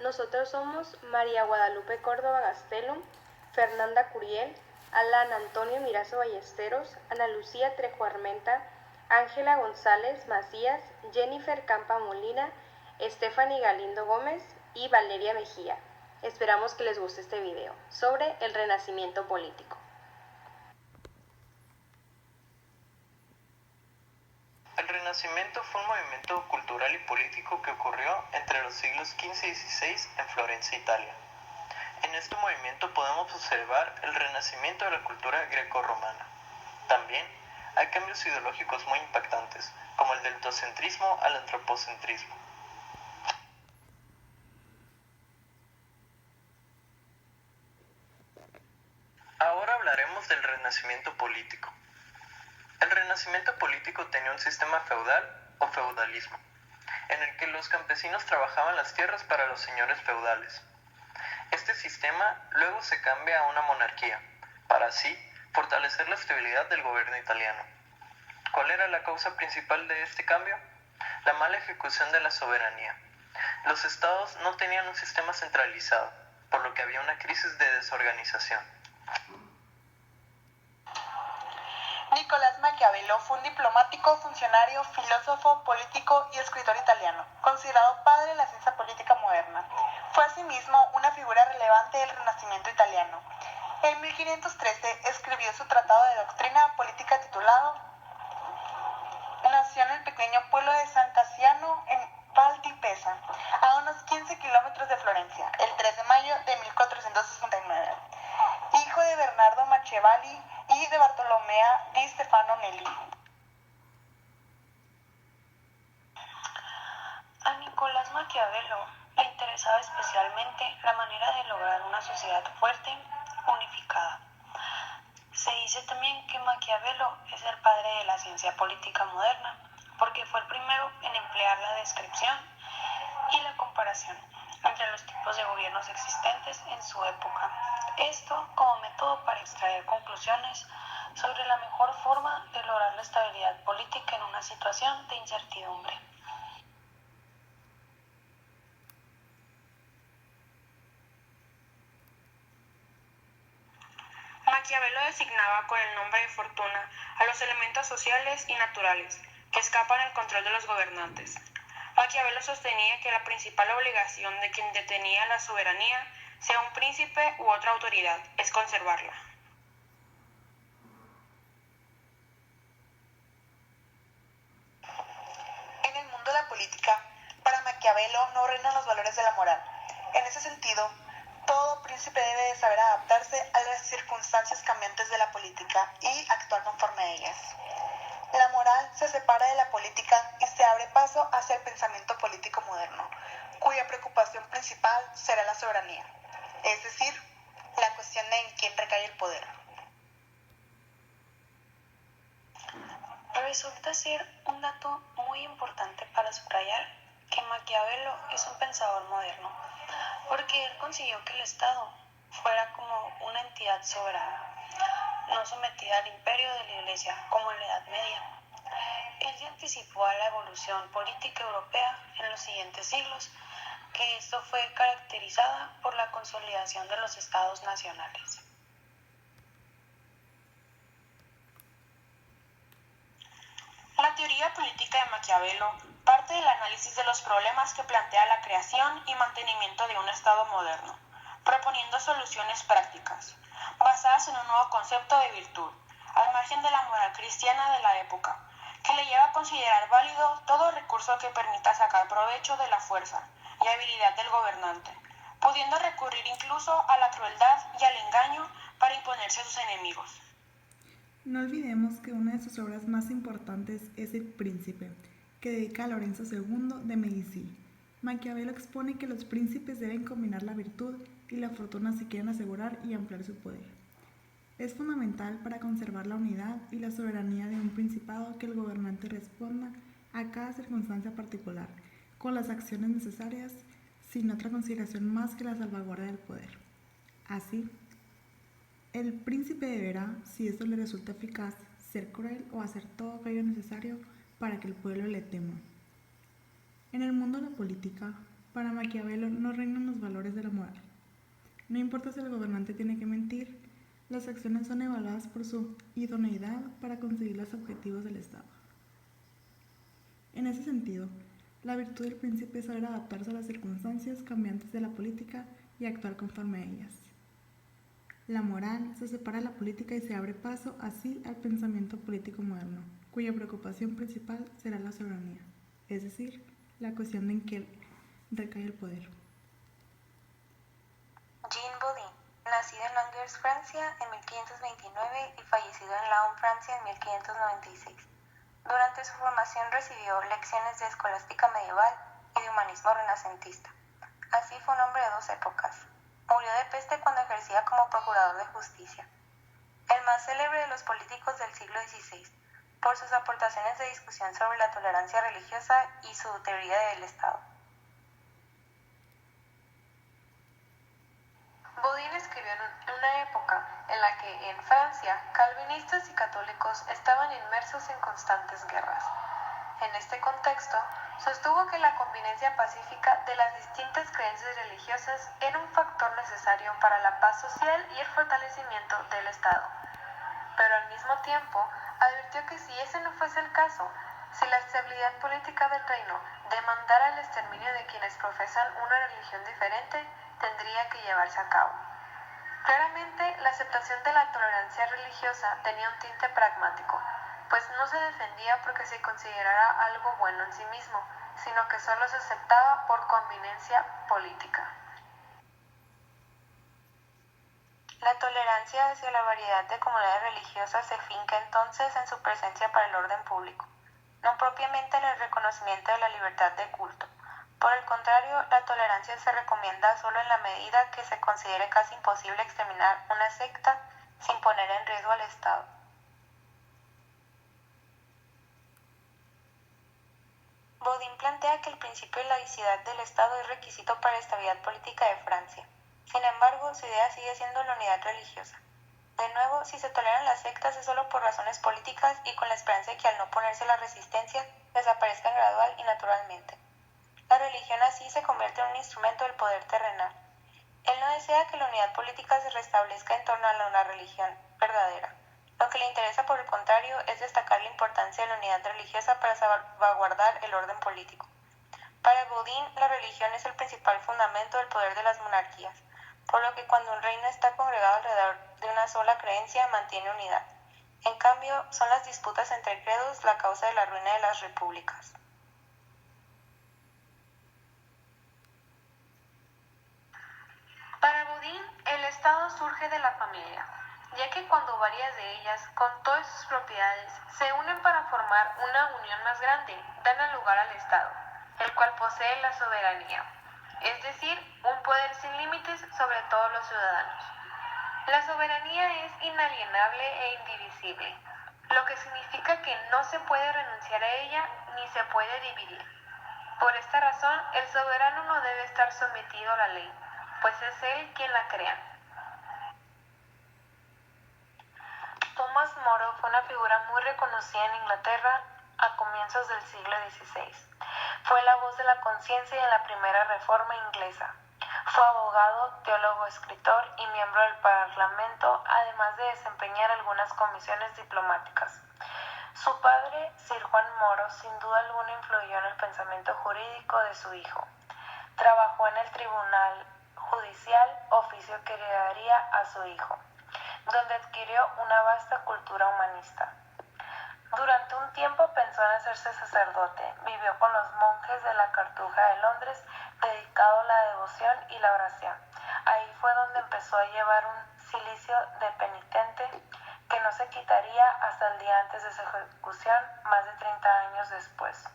Nosotros somos María Guadalupe Córdoba Gastelum, Fernanda Curiel, Alan Antonio Mirazo Ballesteros, Ana Lucía Trejo Armenta, Ángela González Macías, Jennifer Campa Molina, Stephanie Galindo Gómez y Valeria Mejía. Esperamos que les guste este video sobre el Renacimiento político. El Renacimiento fue un movimiento cultural y político que ocurrió entre los siglos XV y XVI en Florencia, Italia. En este movimiento podemos observar el renacimiento de la cultura grecorromana. También hay cambios ideológicos muy impactantes, como el del teocentrismo al antropocentrismo. Ahora hablaremos del renacimiento político. El renacimiento político tenía un sistema feudal o feudalismo, en el que los campesinos trabajaban las tierras para los señores feudales. Este sistema luego se cambia a una monarquía, para así fortalecer la estabilidad del gobierno italiano. ¿Cuál era la causa principal de este cambio? La mala ejecución de la soberanía. Los estados no tenían un sistema centralizado, por lo que había una crisis de desorganización. Nicolás Maquiavelo fue un diplomático, funcionario, filósofo, político y escritor italiano, considerado padre de la ciencia política moderna. Fue asimismo una figura relevante del Renacimiento italiano. En 1513 escribió su tratado de doctrina política titulado Nació en el pequeño pueblo de San Cassiano en Val di Pesa, a unos 15 kilómetros de Florencia, el 3 de mayo de 1469. Hijo de Bernardo Machiavelli y de Bartolomea di Stefano Nelli. A Nicolás Maquiavelo le interesaba especialmente la manera de lograr una sociedad fuerte, unificada. Se dice también que Maquiavelo es el padre de la ciencia política moderna, porque fue el primero en emplear la descripción y la comparación entre los tipos de gobiernos existentes en su época. Esto como método para extraer conclusiones sobre la mejor forma de lograr la estabilidad política en una situación de incertidumbre. Maquiavelo designaba con el nombre de fortuna a los elementos sociales y naturales que escapan al control de los gobernantes. Maquiavelo sostenía que la principal obligación de quien detenía la soberanía, sea un príncipe u otra autoridad, es conservarla. En el mundo de la política, para Maquiavelo no reinan los valores de la moral. En ese sentido, todo príncipe debe de saber adaptarse a las circunstancias cambiantes de la política y actuar conforme a ellas. La moral se separa de la política y se abre paso hacia el pensamiento político moderno, cuya preocupación principal será la soberanía, es decir, la cuestión de en quién recae el poder. Resulta ser un dato muy importante para subrayar que Maquiavelo es un pensador moderno, porque él consiguió que el Estado fuera como una entidad soberana, no sometida al imperio de la Iglesia como en la Edad Media. Él se anticipó a la evolución política europea en los siguientes siglos, que esto fue caracterizada por la consolidación de los estados nacionales. La teoría política de Maquiavelo parte del análisis de los problemas que plantea la creación y mantenimiento de un Estado moderno, proponiendo soluciones prácticas, basadas en un nuevo concepto de virtud, al margen de la moral cristiana de la época, que le lleva a considerar válido todo recurso que permita sacar provecho de la fuerza y habilidad del gobernante, pudiendo recurrir incluso a la crueldad y al engaño para imponerse a sus enemigos. No olvidemos que una de sus obras más importantes es El Príncipe, que dedica a Lorenzo II de Medici. Maquiavelo expone que los príncipes deben combinar la virtud y la fortuna si quieren asegurar y ampliar su poder. Es fundamental para conservar la unidad y la soberanía de un principado que el gobernante responda a cada circunstancia particular, con las acciones necesarias, sin otra consideración más que la salvaguarda del poder. Así, el príncipe deberá, si esto le resulta eficaz, ser cruel o hacer todo aquello necesario para que el pueblo le tema. En el mundo de la política, Para Maquiavelo no reinan los valores de la moral. No importa si el gobernante tiene que mentir, las acciones son evaluadas por su idoneidad para conseguir los objetivos del Estado. En ese sentido, la virtud del príncipe es saber adaptarse a las circunstancias cambiantes de la política y actuar conforme a ellas. La moral se separa de la política y se abre paso así al pensamiento político moderno, cuya preocupación principal será la soberanía, es decir, la cuestión en que recae el poder. Jean Bodin, nacido en Angers, Francia, en 1529 y fallecido en Laon, Francia, en 1596. Durante su formación recibió lecciones de escolástica medieval y de humanismo renacentista. Así fue un hombre de dos épocas. Murió de peste cuando ejercía como procurador de justicia. El más célebre de los políticos del siglo XVI, por sus aportaciones de discusión sobre la tolerancia religiosa y su teoría del Estado. Bodin escribió en una época en la que en Francia calvinistas y católicos estaban inmersos en constantes guerras. En este contexto, sostuvo que la convivencia pacífica de las distintas creencias religiosas era un factor necesario para la paz social y el fortalecimiento del Estado. Pero al mismo tiempo, advirtió que si ese no fuese el caso, si la estabilidad política del reino demandara el exterminio de quienes profesan una religión diferente, tendría que llevarse a cabo. Claramente, la aceptación de la tolerancia religiosa tenía un tinte pragmático, pues no se defendía porque se considerara algo bueno en sí mismo, sino que solo se aceptaba por conveniencia política. La tolerancia hacia la variedad de comunidades religiosas se finca entonces en su presencia para el orden público, no propiamente en el reconocimiento de la libertad de culto. Por el contrario, la tolerancia se recomienda solo en la medida que se considere casi imposible exterminar una secta sin poner en riesgo al Estado. Bodin plantea que el principio de laicidad del Estado es requisito para la estabilidad política de Francia. Sin embargo, su idea sigue siendo la unidad religiosa. De nuevo, si se toleran las sectas es solo por razones políticas y con la esperanza de que al no ponerse la resistencia desaparezcan gradual y naturalmente. La religión así se convierte en un instrumento del poder terrenal. Él no desea que la unidad política se restablezca en torno a una religión verdadera. Lo que le interesa, por el contrario, es destacar la importancia de la unidad religiosa para salvaguardar el orden político. Para Bodin, la religión es el principal fundamento del poder de las monarquías, por lo que cuando un reino está congregado alrededor de una sola creencia, mantiene unidad. En cambio, son las disputas entre credos la causa de la ruina de las repúblicas. Para Bodin, el Estado surge de la familia, ya que cuando varias de ellas, con todas sus propiedades, se unen para formar una unión más grande, dan lugar al Estado, el cual posee la soberanía, es decir, un poder sin límites sobre todos los ciudadanos. La soberanía es inalienable e indivisible, lo que significa que no se puede renunciar a ella ni se puede dividir. Por esta razón, el soberano no debe estar sometido a la ley, pues es él quien la crea. Thomas More fue una figura muy reconocida en Inglaterra a comienzos del siglo XVI. Fue la voz de la conciencia en la primera reforma inglesa. Fue abogado, teólogo, escritor y miembro del Parlamento, además de desempeñar algunas comisiones diplomáticas. Su padre, Sir Juan Moro, sin duda alguna influyó en el pensamiento jurídico de su hijo. Trabajó en el Tribunal Judicial, oficio que heredaría a su hijo, donde adquirió una vasta cultura humanista. Durante un tiempo pensó en hacerse sacerdote. Vivió con los monjes de la Cartuja de Londres, dedicado a la devoción y la oración. Ahí fue donde empezó a llevar un cilicio de penitente que no se quitaría hasta el día antes de su ejecución, más de 30 años después.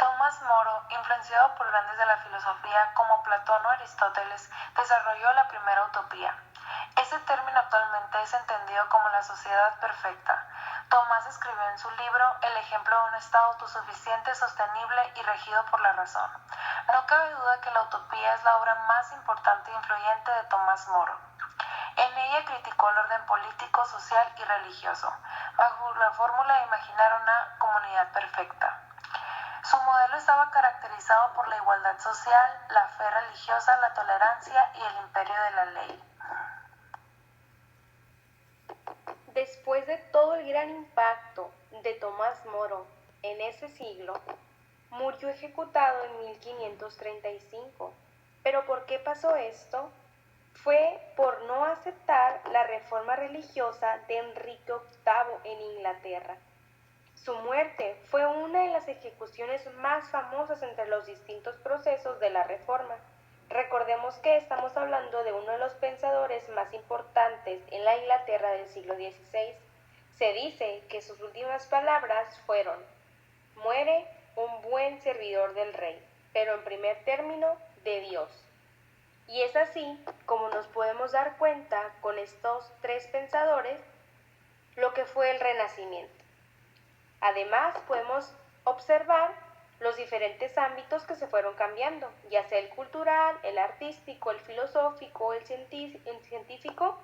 Tomás Moro, influenciado por grandes de la filosofía como Platón o Aristóteles, desarrolló la primera utopía. Este término actualmente es entendido como la sociedad perfecta. Tomás escribió en su libro El ejemplo de un Estado autosuficiente, sostenible y regido por la razón. No cabe duda que la utopía es la obra más importante e influyente de Tomás Moro. En ella criticó el orden político, social y religioso. bajo la fórmula de imaginar una comunidad perfecta. Su modelo estaba caracterizado por la igualdad social, la fe religiosa, la tolerancia y el imperio de la ley. Después de todo el gran impacto de Tomás Moro en ese siglo, murió ejecutado en 1535. ¿Pero por qué pasó esto? Fue por no aceptar la reforma religiosa de Enrique VIII en Inglaterra. Su muerte fue una de las ejecuciones más famosas entre los distintos procesos de la reforma. Recordemos que estamos hablando de uno de los pensadores más importantes en la Inglaterra del siglo XVI. Se dice que sus últimas palabras fueron: muere un buen servidor del rey, pero en primer término de Dios. Y es así como nos podemos dar cuenta con estos tres pensadores lo que fue el Renacimiento. Además, podemos observar los diferentes ámbitos que se fueron cambiando, ya sea el cultural, el artístico, el filosófico, el científico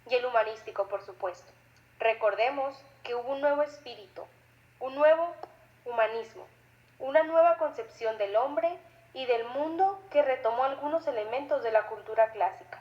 y el humanístico, por supuesto. Recordemos que hubo un nuevo espíritu, un nuevo humanismo, una nueva concepción del hombre y del mundo que retomó algunos elementos de la cultura clásica.